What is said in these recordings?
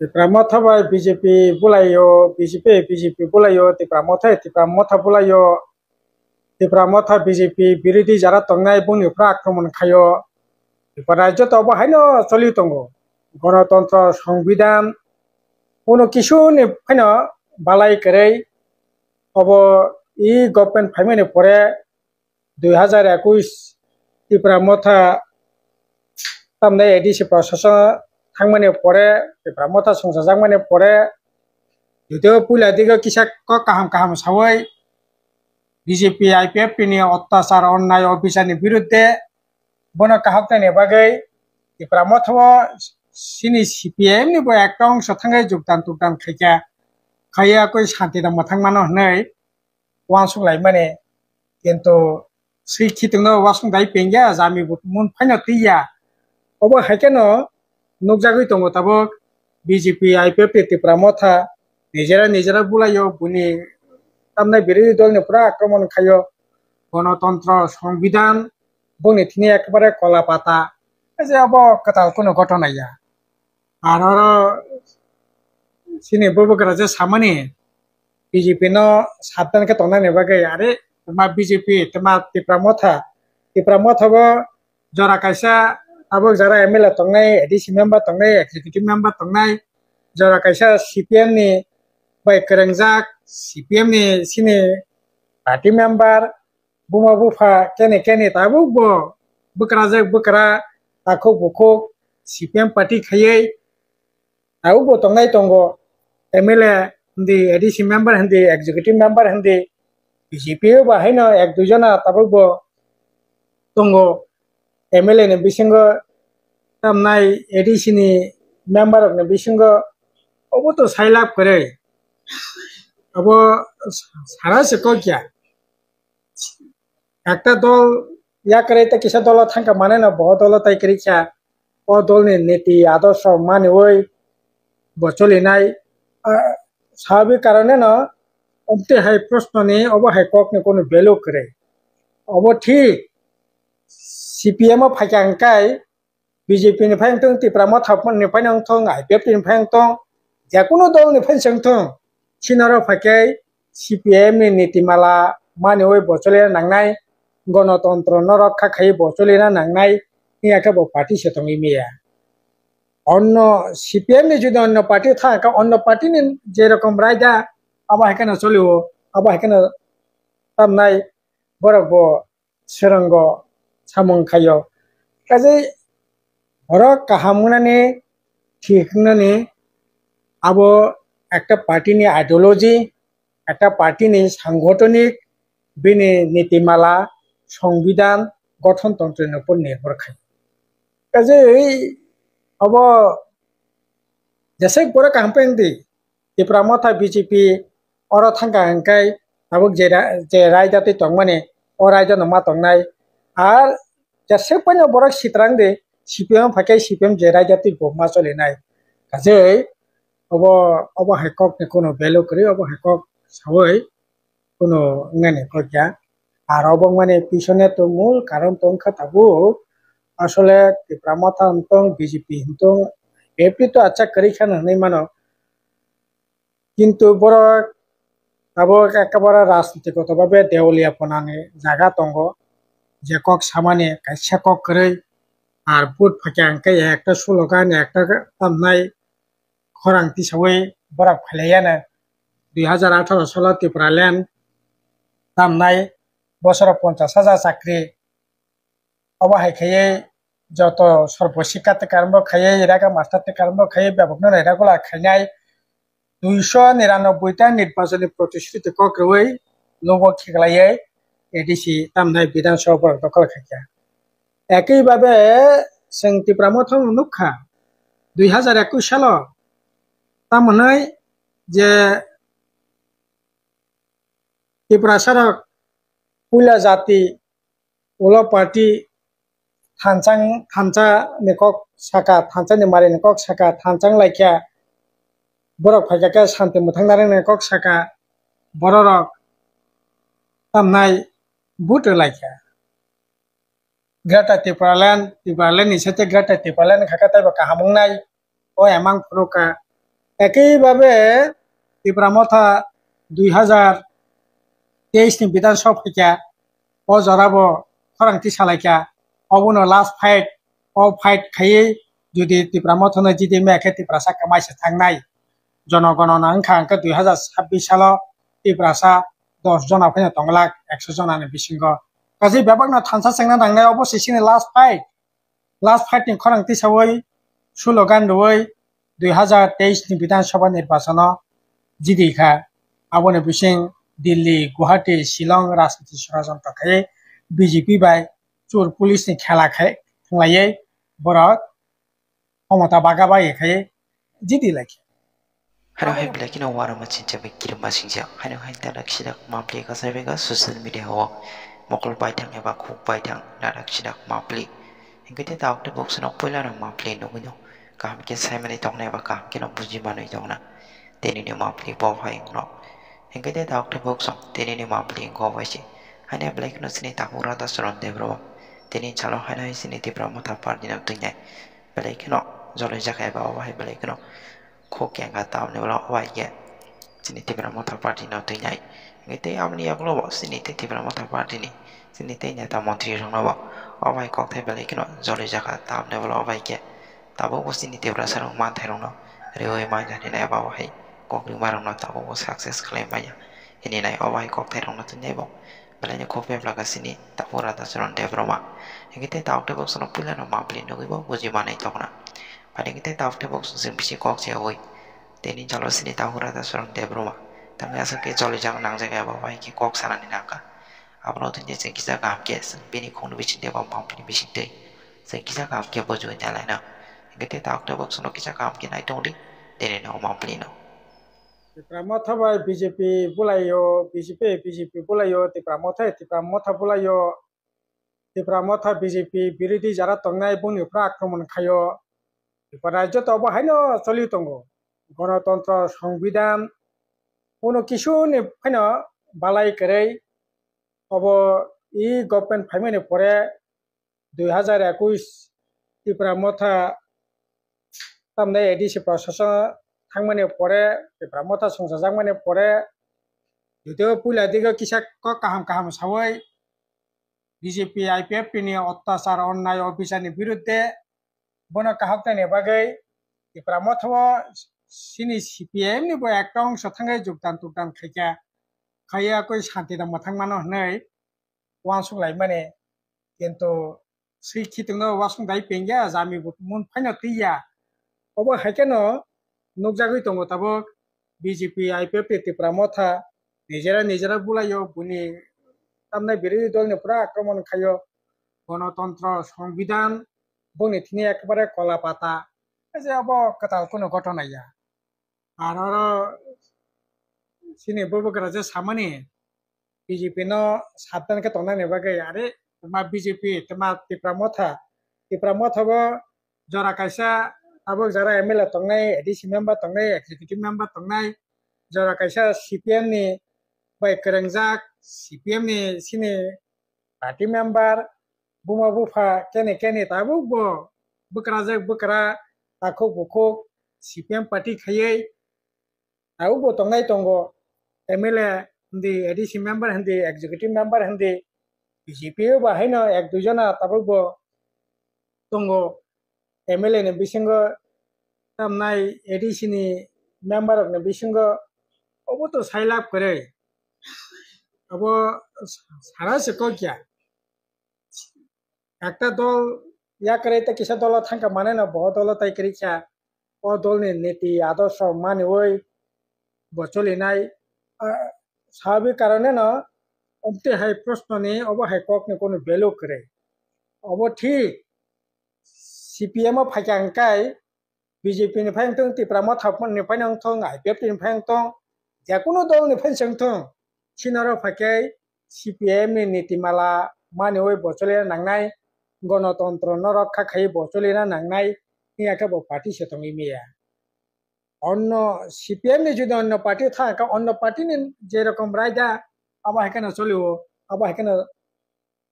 Tipra motha by BJP bulayo, BJP bulayo, tipra motha bulayo, tipra motha BJP biridi jara tongnai buni pra akromon khayo. Tipra rajyo to haino choli tongo. Gণতন্ত্র সংবিধান কোনো কিছু নি ফাইনো বালাই করে of E government ফাইমানি পরে 2021 ত্রিপুরা মথা তামনে ADC প্রশাসন থাংমানি পরে ত্রিপুরা মথা সংসদ জাংমানি পরে যদিও পুলা দিকে কিসা কাহাম কাহাম সাওয়াই বিজেপি আইপিএফ नि অত্যাচার অন্যায় অবিচারनि বিরুদ্ধে বন কাহকনানি বাগৈ ত্রিপুরা মথা সিনি সিপিএম नि একটা অংশ থাঙ্গাই যোগদান টুকদান খাইয়া কই শান্তি দাম থাংমানো হनै ওয়ানসুলাই মানে কিন্তু সেই খিতংনো ওয়াসং দাই পেঙ্গা জামি moon ফাইনা Tiya of হাইকেনো নুকজাগৈ দङ Tabo BJP IPF Tripura মথা নিজেরা বুলাयो বুনি তামনাই বিরোধী দলनि পুরা আক্রমণ খাইयो গণতন্ত্র সংবিধান বনি থিনি একেবারে কলা পাতা যে অব কাতাল কোনো ঘটনা ইয়া আর সিনি ববকরা যে সামানি বিজেপি নো সাবধানকে তনানি বাগৈ আরে তোমা বিজেপি তোমা ত্রিপুরা মথা জরা কাইসা আবো যারা এমএলএ তংনাই এডিসি মেম্বার তংনাই এক্সিকিউটিভ মেম্বার তংনাই জরা কাইসা সিপিএম नि বাই করংজাক সিপিএম नि সিনি পার্টি মেম্বার বুমা বুফা কেনে তাবো বকরা তাকো বকো সিপিএম পার্টি খাইयै তাবো তংনাই তঙ্গো এমএলএ হিন্দি এডিসি মেম্বার হিন্দি এক্সিকিউটিভ মেম্বার হিন্দি বিজেপি বাহাইনো এক দুজনা তাবো তঙ্গো এমএলএ नि बिसिंग तामनाय एडिसि नि मेम्बर नि बिसिंग अबो तो साइलाप करे अबो सारा से को क्या একটা দল ইয়া করে তা কিসা দল থাকা মানে না বহু দল তাই করিছা ও দল नि নীতি আদর্শ মানে ওই বচলি নাই স্বাভাবিক কারণে না অমতে হাই প্রশ্ন নি অব হাই কক নি কোনো ভ্যালু করে অব ঠিক সিপিএম ফাইকাংকাই বিজেপি नि ফাইংতং ত্রিপুরা মথা नि ফাইংতং আইপিএফ नि ফাইংতং যেকোনো দল नि ফাইংতং সিনারো ফাইকাই সিপিএম नि নীতিমালা মানে ওই বচলে নাংনাই গণতন্ত্র ন রক্ষা খাই বচলে না নাংনাই নি একাবো পার্টি সেতং ইমিয়া অন্য সিপিএম नि যদি অন্য পার্টি থাকা অন্য পার্টি नि যেরকম রায়দা আবা হেকানা চলিও আবা হেকানা তামনাই বরব সেরঙ্গ সামং খাইও কাজে বড় কাহামুনানি ঠিকনানি আবো একটা পার্টি नि আইডিওলজি একটা পার্টি नि সাংগঠনিক বিনি নীতিমালা সংবিধান গঠনতন্ত্রের উপর নির্ভর খায় কাজে अब जैसे बड़ा कैंपेन दी ত্রিপুরা মথা বিজেপি और थांगा हंकाय अब जे रायजाति तंगमाने और रायजा नमा तंगनाय आर जैसे पने बड़ा सित्रांग दे सीपीएम फाके सीपीएम जे रायजाति गमा चलिनाय काजै अब हाइकक नि कोनो भ्यालु करी अब हाइकक सावै कोनो नाने कया আর অবং মানে পিছনে তো মূল কারণ তংখা তাবো আসলে ত্রিপুরা মথা হন্তং বিজেপি হন্তং এপি তো আচ্ছা করিখান হनै মানো কিন্তু বড় তাবো একেবারে রাজনীতিগতভাবে দেউলিয়াপনানি জায়গা তঙ্গ যে কক সামানে কাইসা কক করে আর বুট ফাঁকে আঙ্কে একটা স্লোগান একটা তামনাই খরাংতি সাবই বরাক ফাইলাইয়ানো 2018 সালে ত্রিপুরা ল্যান্ড তামনাই বছর 50,000 চাকরি অবাহাই খাইয়ে যত সর্বশিক্ষাতে কারণ খাইয়ে এরাকা মাস্টারতে কারণ খাইয়ে ব্যাপক এরাগুলা খাইনাই 299টা নির্বাচনী প্রতিশ্রুতি কক্রই লোক খেলাইয়ে এডিসি তামনাই বিধানসভা দখল খাইয়া একইভাবে जों ত্রিপুরা মথা নুখা 2021 সাল তামনাই যে ত্রিপুরা সরক পুলা জাতি ওলা পার্টি থানচা নিকক সাকা থানচা নিমারে নিকক সাকা থানচাং লাইকা বরক ফাইকাকে শান্তি মুথাंनानै নিকক সাকা বড়রক তামনাই বুট লাইকা গ্রেটার ত্রিপুরাল্যান্ড नि साथे ग्रेटार ত্রিপুরাল্যান্ড खाका ताइबा काहामंनाय ओ एमां फुरुका একইভাবে ত্রিপুরা মথা 2023 ni বিধানসভা ফিকা ও জরাবো খরাংতি সালাইকা অবনো লাস্ট ফাইট ও ফাইট খাইয়ে যদি ত্রিপুরা মথনে জিদি মেখে ত্রিপুরা সাকা মাইসে থাंनाय জনগণনা अंखा 2026 সাল ত্রিপুরাসা 10 जना फैनो तंगलाक 100 जनानि बिसिंग गासै बेबागना थानसा सेंना दांनाय अबसे सिनि लास्ट फाइट नि खरांति सावै सुलगान दुवै 2023 नि विधानसभा निर्वाचन जिदिखा आबोनो बिसिं दिल्ली गुवाहाटी शिलं राजनीति षড়যন্ত্র खायै बीजेपी बाय चुर पुलिस नि खेला खुंलायै बरक क्षमता बागाबायै खायै जिदि लाखि Hano hai bila kina wara macin cabe kirim basing siak. Hano hai darak sidak mapli ka sarvega social media ho. Mokol baitang ya ba khuk baitang darak sidak mapli. Hingga te tauk te box no pula na mapli no guno. Kam ke sai mani tong na ba kam ke no buji manoi tong na. Teni ni mapli bo phai no. Hingga te tauk te box teni ni mapli ko vai si. Hano bila kina sini tapura da soron de bro. Teni chalo hano hai sini te bramo tapar dinam tunyai. Bila kina joloi jakai ba vai bila kina khô kẹn gà tàu nếu lo vài cái xin đi tìm một thằng party nào tới nhảy người tây âm ni lo bỏ xin đi tìm một thằng party này xin đi tây nhà tàu mòn thuyền trong nó bỏ ở vài con thêm về lấy cái nó do lấy ra cả tàu nếu lo vài cái tàu bố xin đi tìm ra sao mang theo nó rồi mai ra thì này bảo hay con đường ba trong nó tàu bố success claim bây giờ ini này ở vài con thêm trong nó tới nhảy bỏ bây giờ khô phép là cái xin đi tàu bố ra tàu sẽ làm đẹp rồi mà người tây tàu tới bố nó pula nó map lên nó cái bố gì mà này tàu na pada kita tahu te box sem bisi kok cewek teni calo sini tahu rata seorang de broma tapi asal ke calo jangan nang jaga bawa ki kok sana ni naka apalagi tu je kita kam ke sen bini kong lebih cinta bawa pam bini bisi deh sen kita kam ke bojo ni lain na kita tahu te box no kita kam ke naik tongdi teni no pam bini no Tipramothaba BJP bulayo BJP bulayo Tipramotha bulayo Tipramotha BJP বিরোধী যারা তংনাই বংনিफ्रा আক্রমণ খাयो রাজ্য তো বাহাইনো চলি তঙ্গো গণতন্ত্র সংবিধান কোনো কিছু ফাইনো বালাই করে অব ই গভর্নমেন্ট ফাইমানি পরে 2021 Tipramotha tamne এডিসি প্রশাসন থাংমানি পরে Tipramotha সংসাজাংমানি পরে যদিও পুলা দিকে কিসা কাহাম কাহাম সাওয়াই বিজেপি আইপিএফ नि অত্যাচার অন্যায় অবিচারनि বিরুদ্ধে বন কাহাকতানি বাগৈ Tipramotha সিনি সিপিএম नि বো একটা অংশ থাঙ্গাই যোগদান খাইকা খাইয়া কই শান্তি দাম থাংমানো হनै ওয়ানসুংলাই মানে কিন্তু শিক্ষিতনো ওয়াসুংদাই পেঙ্গা জামি moon ফাইনা Tiya of হাইকেনো নুকজাগৈ দङ Tabo BJP IPF Tipramotha নিজেরা বুলাইयो বুনি তামনাই বিরোধী দলनिफ्रा আক্রমণ খাইयो গণতন্ত্র সংবিধান বনি থিনি একেবারে কলা পাতা যে অব কতাল কোনো ঘটনা ইয়া আর সিনি ববগরা যে সামানি বিজেপি নো সাবধানকে তংনানি বাগৈ আরে তোমা বিজেপি তোমা Tipramotha বো জরা কাইসা আবো যারা এমএলএ তংনাই এডিসি মেম্বার তংনাই এক্সিকিউটিভ মেম্বার তংনাই জরা কাইসা সিপিএম नि bai kerengjak CPM ni sini party member buma bufa kene tabu bo bukra takuk bukuk CPM party khayai tabu bo tongai tongo MLA hindi ADC member hindi executive member hindi BJP ba haino ek dujona tabu bo tongo MLA ni bisingo tamnai ADC ni member ni bisingo obo to sailap kore अब सारा से को क्या একটা দল ইয়া করে তা কিসা দল থাকা মানে না বহু দল তাই করিছা ও দলনি নীতি আদর্শ মানে ওই বচলি নাই স্বাভাবিক কারণে না অমতে হাই প্রশ্ন নেই অব হাই কক নে কোনো ভ্যালু করে অব ঠিক সিপিএম ফাইকাংকাই বিজেপি নিফাই থং Tipramotha নিফাই থং আইপিএফ নিফাই থং যে কোনো দল নিফাই থং Sinaro pakai CPM ni nitimala mani oi bocoli nangnai গণতন্ত্র রক্ষা খাই বচলি না নাংনাই ni aka bo party se tongi miya অন্য সিপিএম ni যদি অন্য পার্টি থাকে অন্য পার্টি ni যে রকম রায়দা আবা হেকানে চলিও আবা হেকানে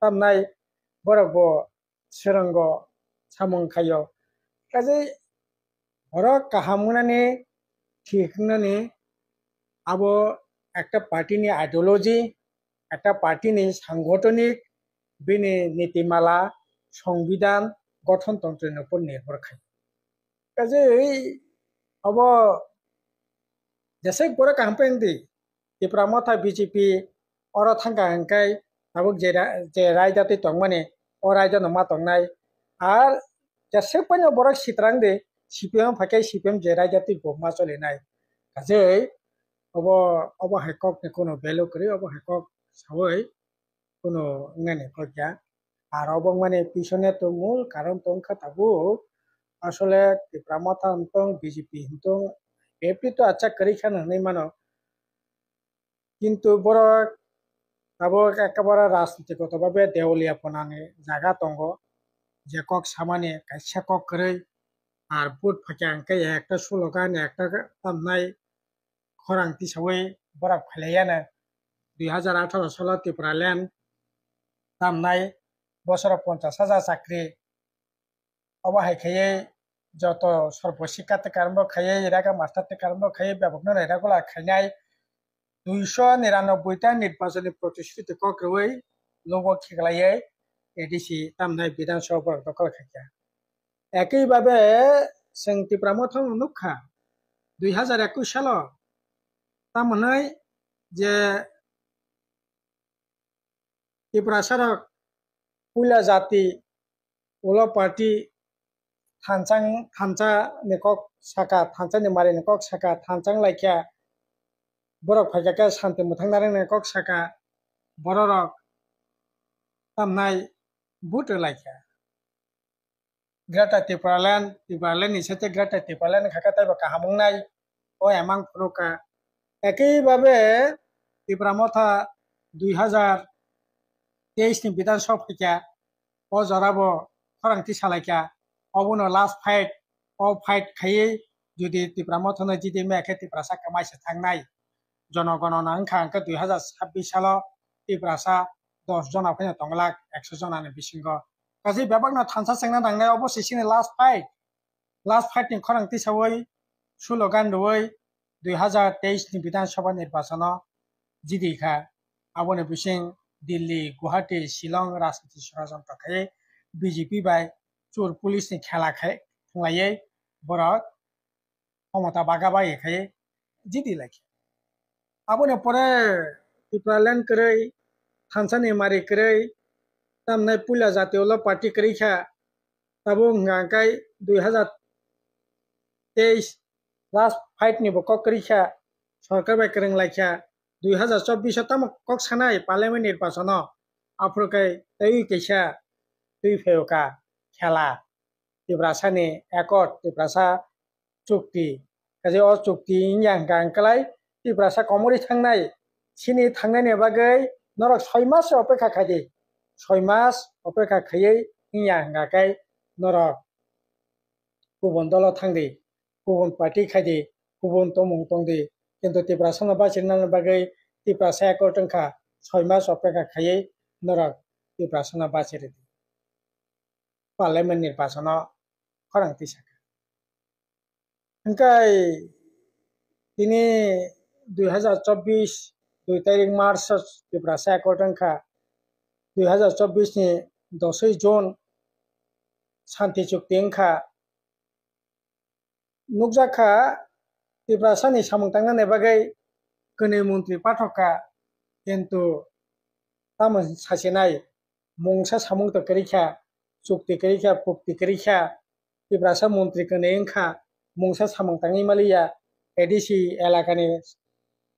তামনাই বরব সেরঙ্গ সামং খাইও কাজে হর কাহামুনানি थिखांनानै आबो একটা पार्टीनि आइडियोलॉजी একটা पार्टीनि সাংগঠনিক बिनि नीतिमाला संविधान गठनतंत्रनि উপর निर्भर खायो কাজেই अब जेसे बड़ा campaign di Pramata BJP ora thangka hangkai tabuk je raidati tongmani o raida no ma tongnai ar जेसे पनि बड़ा सित्रang di CPM phakai CPM je raidati boma cholinai kajei अब हाइकक नि कोनो भ्यालु करी अब हाइकक सबै কোনো ngani kokya আর অবং মানে পিছনে তো মূল কারণ তংখা তাবু আসলে প্রামতা অন্তং বিজেপি অন্তং এপি তো আচ্ছা করি খান নাই মানো কিন্তু বড় তাবো একেবারে রাজনীতিগতভাবে দেউলিয়াপনানি জায়গা দङ যে কক সামানে কাইসা কক করে আর বুট ফাঁকে আঙ্কে একটা স্লোগান একটা তামনাই খরাংতি সবাই বরাক ফেলাইয়ানো 2018 সালে ত্রিপুরা ল্যান্ড তামনাই বছর 50,000 চাকরি অবহাইখাইয়ে যত সর্বশিক্ষাতে কারণ খাইয়ে এরাকা মাস্টারতে কারণ খাইয়ে ব্যাপক এরাগুলা খাইনাই 299টা নির্বাচনী প্রতিশ্রুতি কক্রই লোক খেগলাইয়ে এডিসি তামনাই বিধানসভা দখল খাইয়া একইভাবে जों ত্রিপুরা মথন নুখা 2021 সাল তামনাই যে ত্রিপুরা সড়ক পুলা জাতি উলো পার্টি थानचा निकक साका थानचा निमारे निकक साका थानचां लाइखा बरक फाइजाका शान्ति मुथांनारे निकक साका बररक तामनाय बुट लाइखा ग्राटा टिपालेन निसेते ग्राटा टिपालेन खाकाताय बा काहामंनाय ओ एमां फुरुका একইভাবে ত্রিপুরামথা 2023 नि বিধানসভা ফাইকা ও জরাবো খরাংতি সালাইকা अबुनो लास्ट फाइट ओ फाइट खाइए जुदि ত্রিপুরামথনে जिदि मेखे ত্রিপুরাसा कमाइसे थांनाय जनगणना अंखा अंक 2026 साल ত্রিপুরাसा 10 जना फैनो तंगलाक 100 जनानि बिसिंग गासै बेबागना थानसा सेंना थांनाय अबसेसिनि लास्ट फाइट नि खरांति सावै स्लोगान दवै 2023 नि विधानसभा निर्वाचन जिदिखा आबोनो बिसिं दिल्ली गुवाहाटी शिलं राजनीति षড়যন্ত্র खाइए बीजेपी बाय चोर पुलिस नि खेला खुंलायै बरक क्षमता बागाबा एखायै जिदि लाखि आबोनो परे टिप्रालेन करै थानसानि मारि करै तामनाय पुला जातियोला पार्टी करैखा ताबो गांकाय 2023 लास्ट फाइट नि बक करैखा सरकार बाय करं लाखा 2024 तम कक सानाय पार्लियामेंट निर्वाचन आफ्रकाय तै कैसा तै फेयोका खेला ত্রিপুরাসানি একট ত্রিপুরাসা চুক্তি কাজে অ চুক্তি ইয়াং গাंकलाय ত্রিপুরাসা কমরি थांनाय सिनि थांनायनि बागै नरक 6 मास अपेक्षा खादि 6 मास अपेक्षा खायै यां गाकाय नरक गुबुन दल थांदि गुबुन पार्टी खादि गुबुन तमुं तंदि किन्तु ত্রিপুরাসাनो बासिनानो बागै ত্রিপুরাसा एकट अंखा 6 मास अपेक्षा खायै नरक ত্রিপুরাसानो बासिरि पार्लियामेंट निर्वाचन खरांति साका अंकाय दिनै 2024 2 तारिख मार्च ত্রিপুরাসা एकट अंखा 2024 नि 10 जून शांति चुक्ति अंखा नुकजाखा ত্রিপুরাसानि सामंतांनानै बागै गनै मन्त्रि पाठका किन्तु तामन सासेनाय मुंसा सामंत करिखा चुक्ति करिखा पुक्ति करिखा ত্রিপুরাসা मन्त्रि कनै अंखा मुंसा सामंतांनि मालिया एडिसि एलाकानि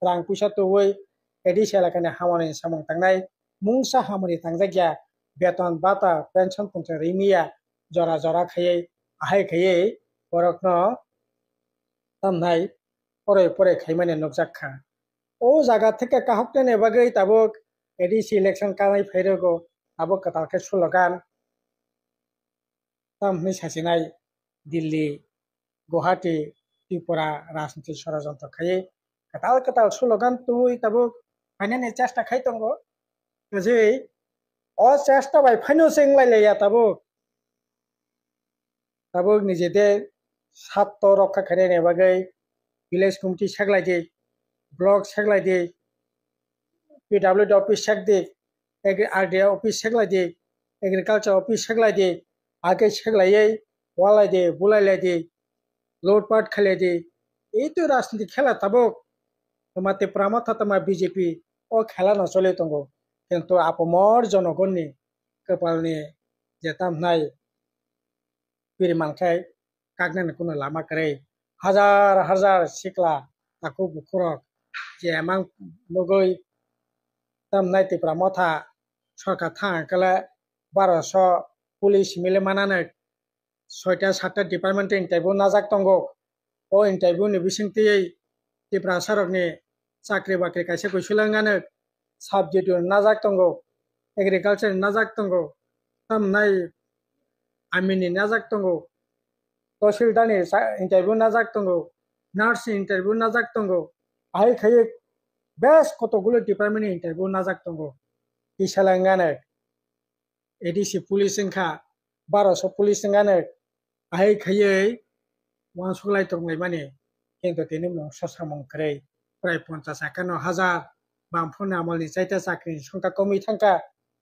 रां पैसा तवै एडिसि एलाकानि हामानि सामंतांनाय मुंसा हामानि थांजागिया बेतन बाता पेन्सन पंचायत रिमिया जरा जरा खायै आहाय खायै बरकनो तामनाय परे खायमाने नुकजाखा ओ जागा थेके काहकने बागै ताबक एडिसि इलेक्शन कानाय फैरगो ताबक कतालके स्लोगान तामनि सासेनाय दिल्ली गुवाहाटी त्रिपुरा राजनीति षড়যন্ত্র खायै कताल स्लोगान तुई ताबक फाइनानि चेष्टा खाय दंगो जे अ चेष्टा बाय फाइनो सेंलायलाया ताबक निजेदे सात रक्षा खायनायनि बागै ভিলেজ কমিটি সেগলাইদি ব্লক সেগলাইদি PWD অফিস সেগদি RDA অফিস সেগলাইদি एग्रीकल्चर ऑफिस सेगलायदि आगे सेगलायै वालायदि बुलायलायदि लुटपाट खालायदि এই তো রাজনীতি খেলা তাবক তোমাতে প্রামথা তোমা বিজেপি ও খেলা না চলে তঙ্গ কিন্তু আপমর জনগণনি কপালনি যেতাম নাই পিরিমানখাই কাগনানি কোনো লাमा করে হাজার হাজার সিকলা তাকু বুকুরক যে এমাং লগৈ তাম নাইতে প্রামথা সরকার থাকালে 1200 পুলিশ মিলে মানানো 6টা 7টা ডিপার্টমেন্টে ইন্টারভিউ নাজাক তঙ্গো ও ইন্টারভিউ नि बिसिंतियै त्रिपुरा सरकनि साख्रि बाख्रि कायसे गयसुलांगानो साबजेक्ट नाजाक तंगो एग्रीकल्चर नाजाक तंगो तामनाय आर्मिनि नाजाक तंगो तहसिलदारनि इन्टारभिउ नाजाक तंगो नार्स इन्टारभिउ नाजाक तंगो आहाय खायै बेस कतगुलो डिपार्टमेन्टनि इन्टारभिउ नाजाक तंगो इसालांगानो एडिसि पुलिस इंखा 1200 पुलिस इंगानो आहाय खायै वानसुलाय तंगलाय माने কিন্তু তিনি মংসামং করে প্রায় 50-51,000 বামফোন আমলনি চাইটা চাকরির সংখ্যা কমি থাকা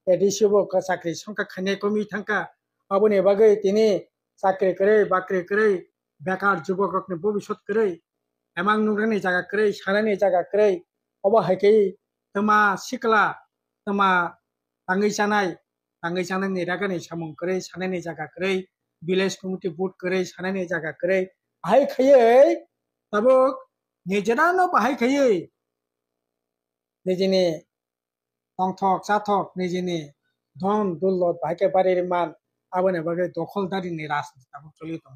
এডিসিবো চাকরির সংখ্যা খানে কমি থাকা আবনি বাগৈ তিনি চাকরি করে বাকরি করে বেকার যুবকরকনি ভবিষ্যৎ করে এমাং নুরানি জায়গা করে সানানি জায়গা করে অবহায়কে তোমা সিকলা তোমা তাঙ্গै जानाय निरागानि सामं करे सानानि जायगा करे विलेज कमिटी बुट करे सानानि जायगा करे आहाय खायै तबो निजेरानो बाहाय खायै निजेनि तंथक जाथक निजेनि धन दौलत बाहायके बारिर मान आबने बागै दखलदारिनि राजनीति ताबो चलि दं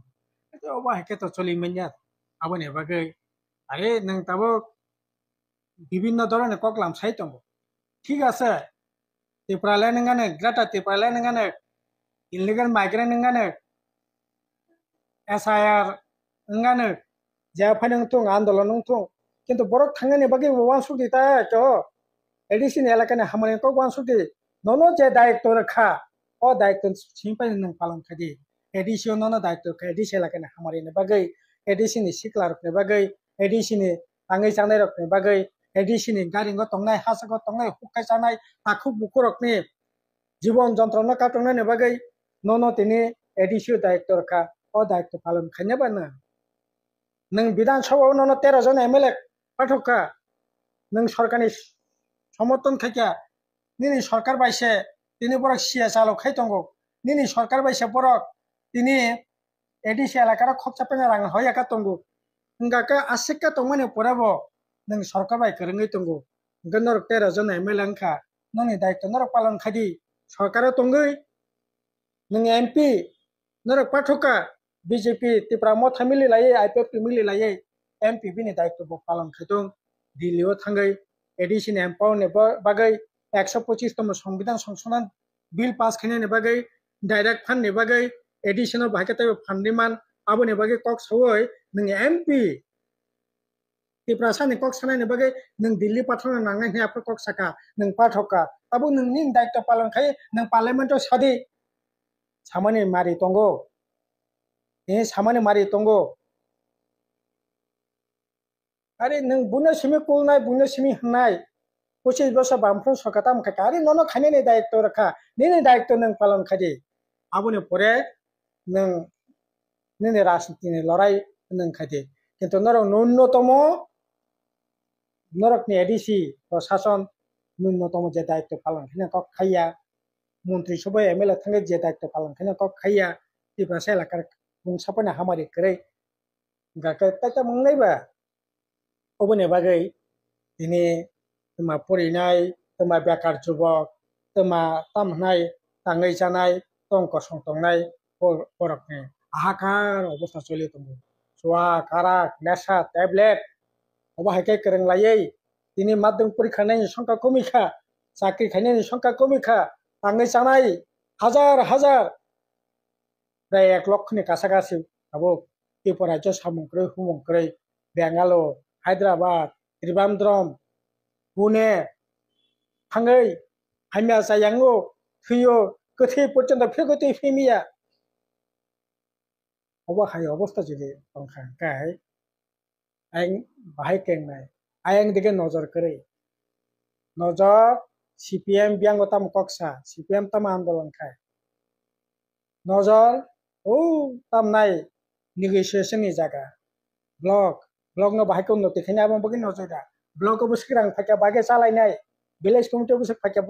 एते अबाहायके तो चलिमैया आबने बागै आरे नों ताबो বিভিন্ন ধরনের ককলাম সাই দं ঠিক আছে त्रिपुरालाय नोंगानो ग्रेटार त्रिपुरालाय नोंगानो इलिगेल माइग्रेन्ट नोंगानो SIR नोंगानो जेफाय नोंथुं आन्दोलन नोंथुं किन्तु बरक थांनायनि बागै वानसुकि ताय तो एडिसिनि एलाकानि हामनि को वानसुकि ननो जे दायित्व रखा ओ दायित्व सिंपाय नों पालन खादि एडिसिओ ननो दायित्व खा एडिसि एलाकानि हामरिनि बागै एडिसिनि सिक्ला रखनि बागै एडिसिनि आङै जानाय रखनि बागै एडिसिनि गारिंग तंनाय हासग तंनाय हुकाय जानाय ताखु बुकुरकनि जीवन जंत्रना काटंनायनि बागै ननो तिनि एडिसिओ दायित्व रखा ओ दायित्व पालन खायनाबानो नों विधानसभायाव ननो 13 जन एमएलए पाठका नों सरकारनि समर्थन खायका निनि सरकार बायसे तिनि बरक सियासाल खाय दंगो निनि सरकार बायसे बरक तिनि एडिसि एलाकारा खपचापेना रां होयाका दंगो इंगाका आसिका तंमाने पराबो नों सरकार बाय करङै दंगो गनर 13 जन एमएलए अंखा नोंनि दायित्व नरक पालन खादि सरकार दंगै नों एमपि नरक पाठका बीजेपी त्रिपुरा मथा मिलि लायै आईपीएफ मिलि लायै एमपि बिनि दायित्व पालन खायदों दिल्लीयाव थांगै एडिसिनि एम्पावरनि बागै 125 तम संविधान संशोधन बिल पास खायनायनि बागै डाइरेक्ट फान्डनि बागै एडिसिनाव बाहायखाय फान्डनिमान आबोनि बागै कक सवै नों एमपि त्रिपुरा सानि कक सानायनि बागै नों दिल्ली पाठनो नांनायनि आफर कक साका नों पाठका ताबो नोंनि दायित्व पालन खाय नों पार्लियामेन्टआव सादि सामानि मारि दंगो ए सामानि मारि दंगो अरे नों बुनो सिमि कुलनाय बुनो सिमि हनाय 25 বছর বামফ্রন सरकार ताम खाय आरे ननो खायनायनि दायित्व रखा निनि दायित्व नों पालन खादि आबोनि परे नों निनि राजनीतिनि लड़ाई नों खादि किन्तु नरक न्यूनतम नरकनि एडिसि प्रशासन न्यूनतम जे दायित्व पालन खायना कक खाया मंत्री सभा एमएलए थांगे जे दायित्व पालन खायना कक खाया त्रिपुरा एलाकार बुंसाफोरनि हामारि करे गाके ताता मंगनायबा अबने बागै दिनै तमा फरिनाय तमा बेकार जुबक तमा तामनाय ताङै जानाय तंक संतंनाय बरकनि हाहाकार अबस्था चलि दं सुवा काराक नेशा टेबलेट अबाहायके करंलायै दिनै माध्यमिक परीक्षा नायनि संख्या कमिखा चाकरि खायनायनि संख्या कमिखा ताङै जानाय हाजार हाजार प्राय 1 लक्षनि कासागासि आबो त्रिपुरा राज्य सामंक्रै हुमंक्रै बेंगालुर हैदराबाद त्रिबान्द्रम पुणे थाङै हामिया जायांगो थैयो गोथै पर्यन्त फेगोथै फेमिया अबाहाय अबस्था जुदि दंखाय আইন বাহাই কেংনাই আইন দিকে নজর করে নজর সিপিএম বিয়াঙ্গ তাম কক্সা সিপিএম তাম আন্দোলন খায় নজর ও তাম নাই নেগোসিয়েশন ni জায়গা block no bahai ko unnoti khaina abang bagi nojora blok ko busik rang phakya bage chalainai village committee busik phakya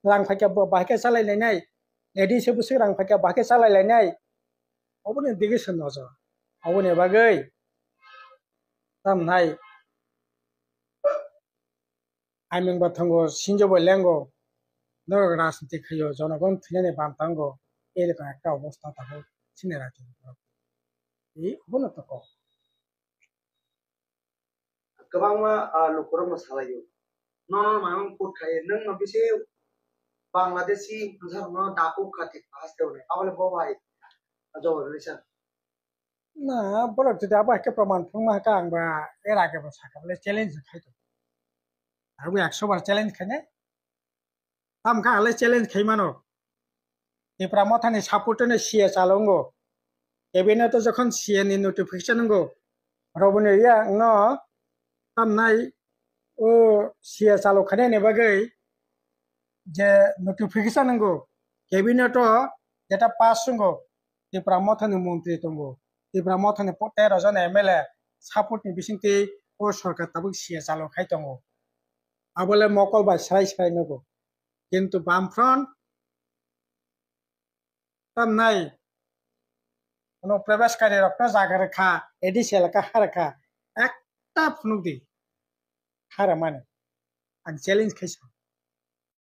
rang phakya bahai chalai lainai ADC busik rang phakya bahai chalai lainai oboni dige sen nojor oboni bagai tam nai aiming bathango sinjobo lengo নরক রাজনীতি খাইও জনগণ থিনে বান্তাঙ্গ এরকম একটা অবস্থা থাকে চীনে রাজ্য এই অবনত কম गोबां न'खराव मोसालायो नन मायं कोट खायो नों माबिसे बांलादेशी मोसानो दापो खाथिक हास्तेवने आवले बबाय जवरलिसा না বড় যদি আবার একটা প্রমাণ ফুংমা কা আংবা এর আগে বসা বলে চ্যালেঞ্জ খাইতো আর 100 বার চ্যালেঞ্জ খাইনে তাম কা আলে চ্যালেঞ্জ খাইমানো এপ্রা মথানি সাপোর্টনে সিএ চালঙ্গো এবিনে তো যখন সিএ নি নোটিফিকেশন নঙ্গো রবনে ইয়া ন তাম নাই ও সিএ চালু খানে নে বাগৈ যে নোটিফিকেশন নঙ্গো ক্যাবিনেট যেটা পাস নঙ্গো এপ্রা মথানি মন্ত্রী তঙ্গো এপ্রা মথানি 13 জন এমএলএ সাপোর্টনি বিসিংতি ও সরকার তাবু সিএ চালু খাই তঙ্গো আবলে মকল বাই সাই সাই নঙ্গো কিন্তু বামফ্রন্ট তাম নাই কোনো প্রবেশকারী রক্ত জায়গা রেখা এডিসি এলাকা হারেখা একটা ফুনুক দি হারে মানে আর চ্যালেঞ্জ খাইছ